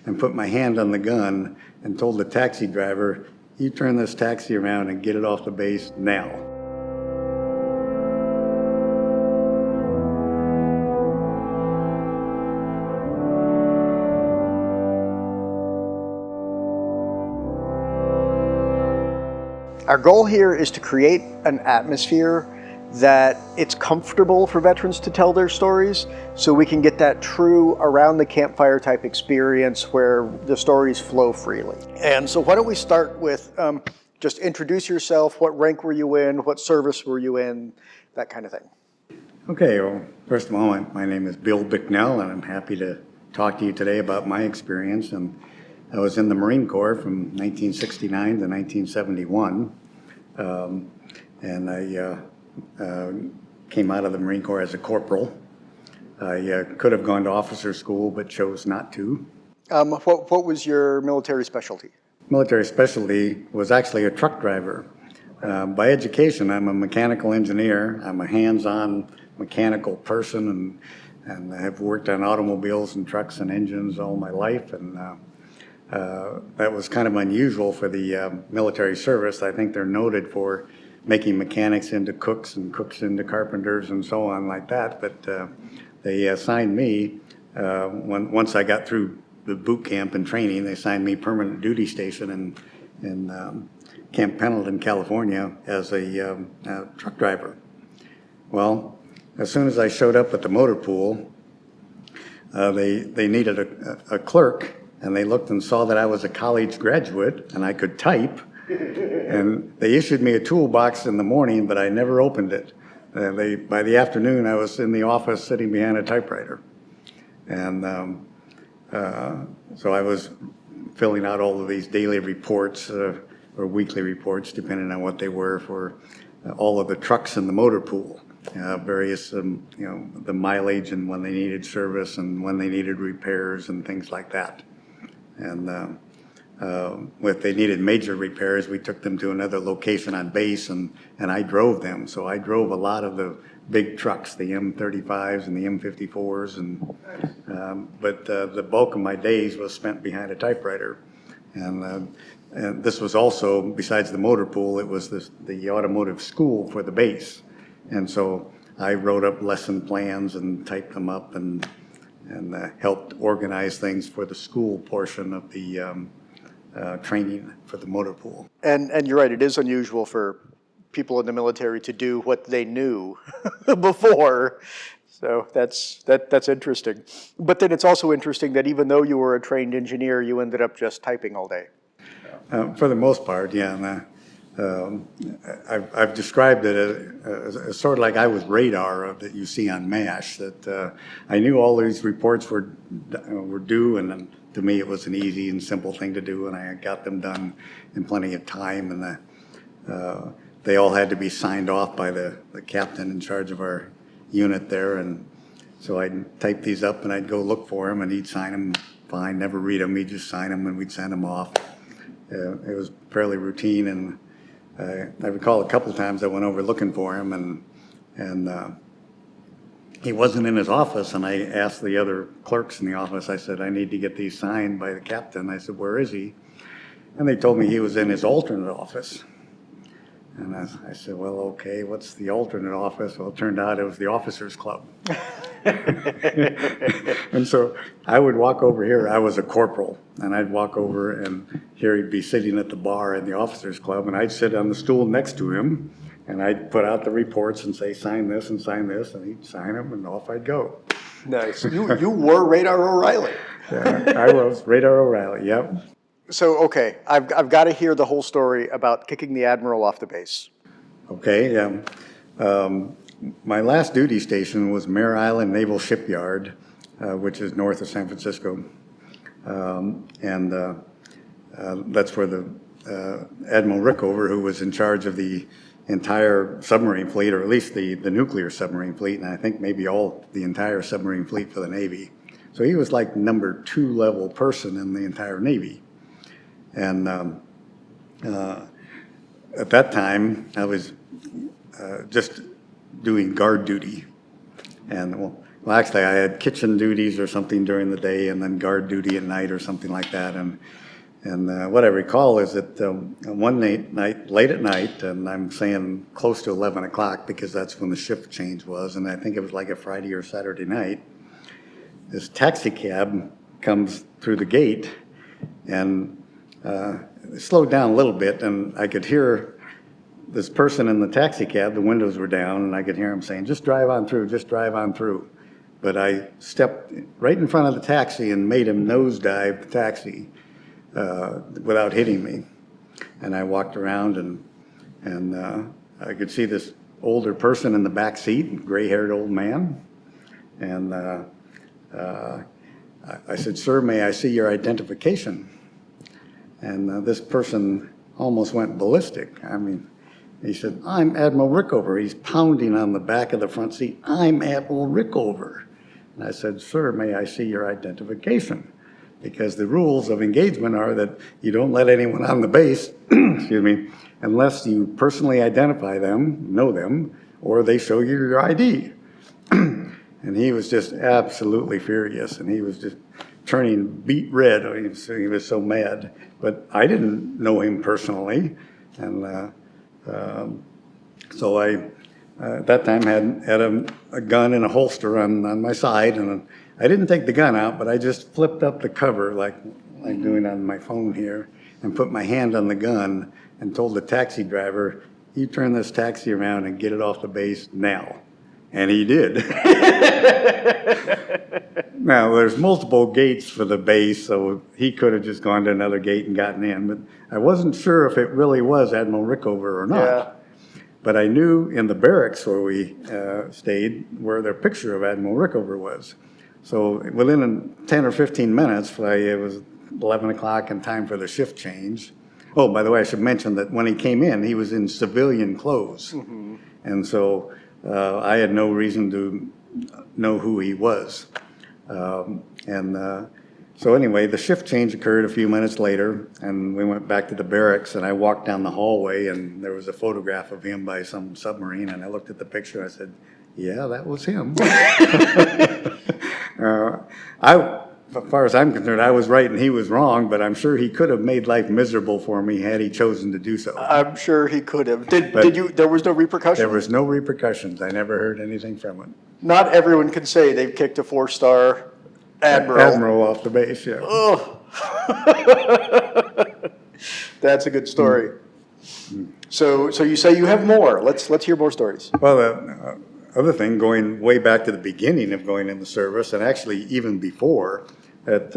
and put my hand on the gun and told the taxi driver, "You turn this taxi around and get it off the base now." Our goal here is to create an atmosphere that it's comfortable for veterans to tell their stories, so we can get that true around the campfire type experience where the stories flow freely. And so why don't we start with just introduce yourself, what rank were you in, what service were you in, that kind of thing. Okay, well, first of all, my name is Bill Bicknell, and I'm happy to talk to you today about my experience. And I was in the Marine Corps from 1969 to 1971, and I came out of the Marine Corps as a corporal. I could have gone to officer school, but chose not to. What was your military specialty? Military specialty was actually a truck driver. By education, I'm a mechanical engineer. I'm a hands-on mechanical person, and I have worked on automobiles and trucks and engines all my life, and that was kind of unusual for the military service. I think they're noted for making mechanics into cooks and cooks into carpenters and so on like that, but they assigned me, once I got through the boot camp and training, they assigned me permanent duty station in Camp Pendleton, California, as a truck driver. Well, as soon as I showed up at the motor pool, they needed a clerk, and they looked and saw that I was a college graduate and I could type, and they issued me a toolbox in the morning, but I never opened it. By the afternoon, I was in the office sitting behind a typewriter, and so I was filling out all of these daily reports or weekly reports, depending on what they were, for all of the trucks in the motor pool, various, the mileage and when they needed service and when they needed repairs and things like that. And if they needed major repairs, we took them to another location on base, and I drove them. So I drove a lot of the big trucks, the M35s and the M54s, but the bulk of my days was spent behind a typewriter. And this was also, besides the motor pool, it was the automotive school for the base. And so I wrote up lesson plans and typed them up and helped organize things for the school portion of the training for the motor pool. And you're right, it is unusual for people in the military to do what they knew before. So that's interesting. But then it's also interesting that even though you were a trained engineer, you ended up just typing all day. For the most part, yeah. I've described it as sort of like I was radar that you see on MASH, that I knew all these reports were due, and to me it was an easy and simple thing to do, and I got them done in plenty of time, and they all had to be signed off by the captain in charge of our unit there, and so I'd type these up and I'd go look for them, and he'd sign them fine, never read them, he'd just sign them and we'd send them off. It was fairly routine, and I recall a couple times I went over looking for him, and he wasn't in his office, and I asked the other clerks in the office, I said, "I need to get these signed by the captain." I said, "Where is he?" And they told me he was in his alternate office. And I said, "Well, okay, what's the alternate office?" Well, it turned out it was the officers' club. And so I would walk over here. I was a corporal, and I'd walk over, and here he'd be sitting at the bar in the officers' club, and I'd sit on the stool next to him, and I'd put out the reports and say, "Sign this," and he'd sign them, and off I'd go. Nice. You were Radar O'Reilly. Yeah, I was Radar O'Reilly. Yep. So, okay, I've got to hear the whole story about kicking the Admiral off the base. Okay, my last duty station was Mare Island Naval Shipyard, which is north of San Francisco. And that's where the Admiral Rickover, who was in charge of the entire submarine fleet, or at least the nuclear submarine fleet, and I think maybe the entire submarine fleet for the Navy. So he was like number 2 level person in the entire Navy. And at that time, I was just doing guard duty. And well, well, actually, I had kitchen duties or something during the day and then guard duty at night or something like that. And what I recall is that one night, late at night, and I'm saying close to 11 o'clock because that's when the shift change was, and I think it was like a Friday or Saturday night, this taxi cab comes through the gate and it slowed down a little bit, and I could hear this person in the taxi cab, the windows were down, and I could hear him saying, just drive on through, just drive on through. But I stepped right in front of the taxi and made him nosedive the taxi without hitting me. And I walked around and I could see this older person in the back seat, gray-haired old man. And I said, sir, may I see your identification? And this person almost went ballistic. I mean, he said, I'm Admiral Rickover. He's pounding on the back of the front seat. I'm Admiral Rickover. And I said, sir, may I see your identification? Because the rules of engagement are that you don't let anyone on the base, excuse me, unless you personally identify them, know them, or they show you your ID. And he was just absolutely furious, and he was just turning beet red. He was so mad. But I didn't know him personally, and so I, at that time, had a gun in a holster on my side, and I didn't take the gun out, but I just flipped up the cover like I'm doing on my phone here, and put my hand on the gun and told the taxi driver, you turn this taxi around and get it off the base now. And he did. Now, there's multiple gates for the base, so he could have just gone to another gate and gotten in, but I wasn't sure if it really was Admiral Rickover or not. Yeah. But I knew in the barracks where we stayed where their picture of Admiral Rickover was. So within 10 or 15 minutes, it was 11 o'clock and time for the shift change. Oh, by the way, I should mention that when he came in, he was in civilian clothes. Mm-hmm. And so I had no reason to know who he was. So anyway, the shift change occurred a few minutes later, and we went back to the barracks, and I walked down the hallway, and there was a photograph of him by some submarine, and I looked at the picture, and I said, yeah, that was him. As far as I'm concerned, I was right and he was wrong, but I'm sure he could have made life miserable for me had he chosen to do so. I'm sure he could have. There was no repercussions? There was no repercussions. I never heard anything from it. Not everyone can say they've kicked a 4-star Admiral off the base, yeah. Oh. That's a good story. So you say you have more. Let's hear more stories. Well, the other thing, going way back to the beginning of going in the service, and actually even before, that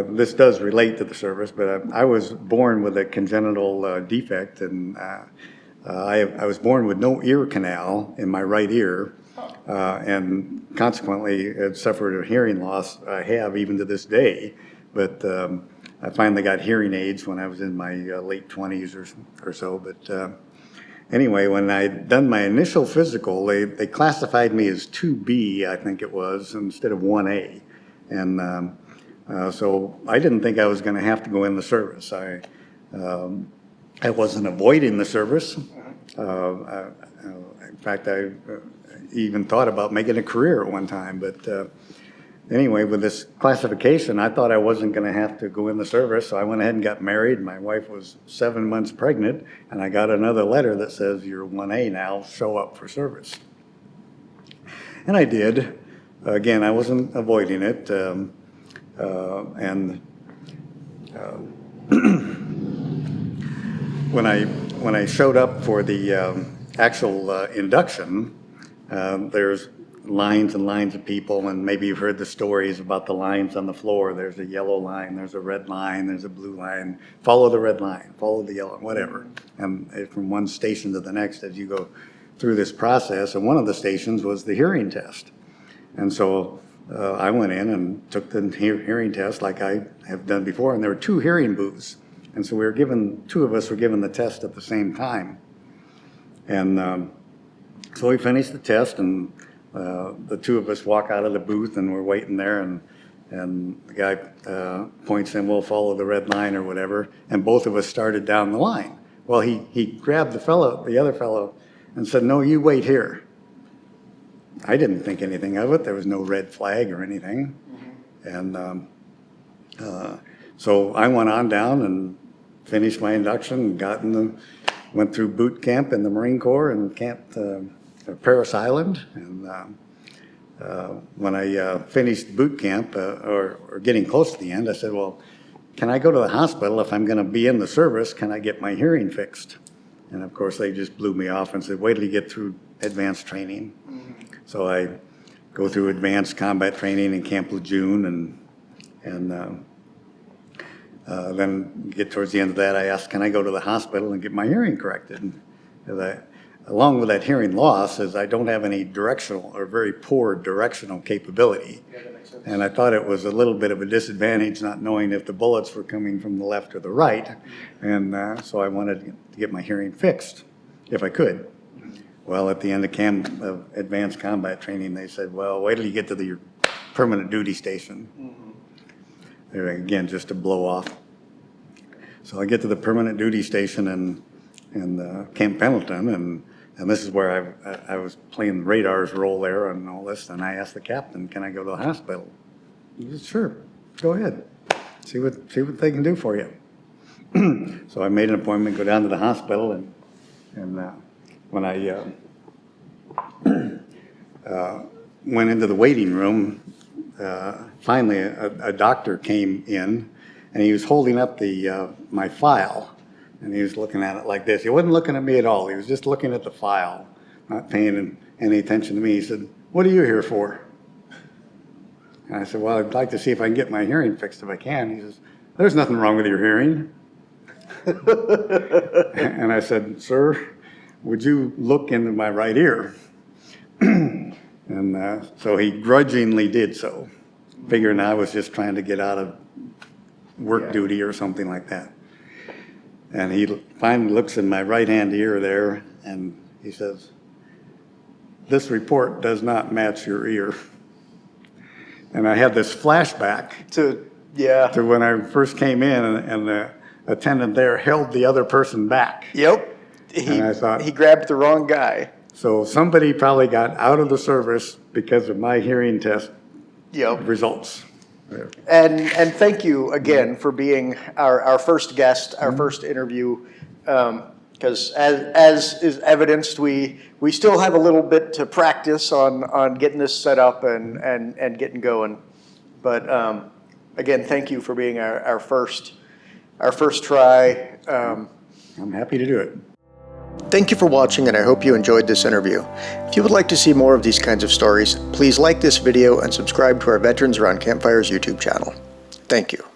this does relate to the service, but I was born with a congenital defect, and I was born with no ear canal in my right ear, and consequently had suffered a hearing loss. I have even to this day, but I finally got hearing aids when I was in my late 20s or so. But anyway, when I'd done my initial physical, they classified me as 2B, I think it was, instead of 1A. And so I didn't think I was going to have to go in the service. I wasn't avoiding the service. In fact, I even thought about making a career at one time. But anyway, with this classification, I thought I wasn't going to have to go in the service. So I went ahead and got married. My wife was 7 months pregnant, and I got another letter that says, you're 1A now, show up for service. And I did. Again, I wasn't avoiding it. When I showed up for the actual induction, there's lines and lines of people, and maybe you've heard the stories about the lines on the floor. There's a yellow line, there's a red line, there's a blue line. Follow the red line, follow the yellow, whatever. And from one station to the next as you go through this process. And one of the stations was the hearing test. And so I went in and took the hearing test like I have done before, and there were 2 hearing booths. And so 2 of us were given the test at the same time. And so we finished the test, and the 2 of us walk out of the booth, and we're waiting there, and the guy points in, we'll follow the red line or whatever, and both of us started down the line. Well, he grabbed the other fellow, and said, no, you wait here. I didn't think anything of it. There was no red flag or anything. And so I went on down and finished my induction and went through boot camp in the Marine Corps and camped Paris Island. And when I finished boot camp, or getting close to the end, I said, well, can I go to the hospital if I'm going to be in the service? Can I get my hearing fixed? And of course, they just blew me off and said, wait till you get through advanced training. So I go through advanced combat training in Camp Lejeune, and then get towards the end of that, I asked, can I go to the hospital and get my hearing corrected? And along with that hearing loss is I don't have any directional or very poor directional capability. Yeah, that makes sense. And I thought it was a little bit of a disadvantage not knowing if the bullets were coming from the left or the right. And so I wanted to get my hearing fixed if I could. Well, at the end of advanced combat training, they said, well, wait till you get to your permanent duty station. There again, just to blow off. So I get to the permanent duty station in Camp Pendleton, and this is where I was playing Radar's role there and all this, and I asked the captain, can I go to the hospital? He said, sure, go ahead. See what they can do for you. So I made an appointment, go down to the hospital, and when I went into the waiting room, finally a doctor came in, and he was holding up my file, and he was looking at it like this. He wasn't looking at me at all. He was just looking at the file, not paying any attention to me. He said, what are you here for? And I said, well, I'd like to see if I can get my hearing fixed if I can. He says, there's nothing wrong with your hearing. And I said, sir, would you look into my right ear? And so he grudgingly did so, figuring I was just trying to get out of work duty or something like that. And he finally looks in my right-hand ear there, and he says, this report does not match your ear. And I had this flashback to when I first came in, and the attendant there held the other person back. Yep. And I thought, he grabbed the wrong guy. So somebody probably got out of the service because of my hearing test results. And thank you again for being our first guest, our first interview, because as is evidenced, we still have a little bit to practice on getting this set up and getting going. But again, thank you for being our first try. I'm happy to do it. Thank you for watching, and I hope you enjoyed this interview. If you would like to see more of these kinds of stories, please like this video and subscribe to our Veterans Around Campfires YouTube channel. Thank you.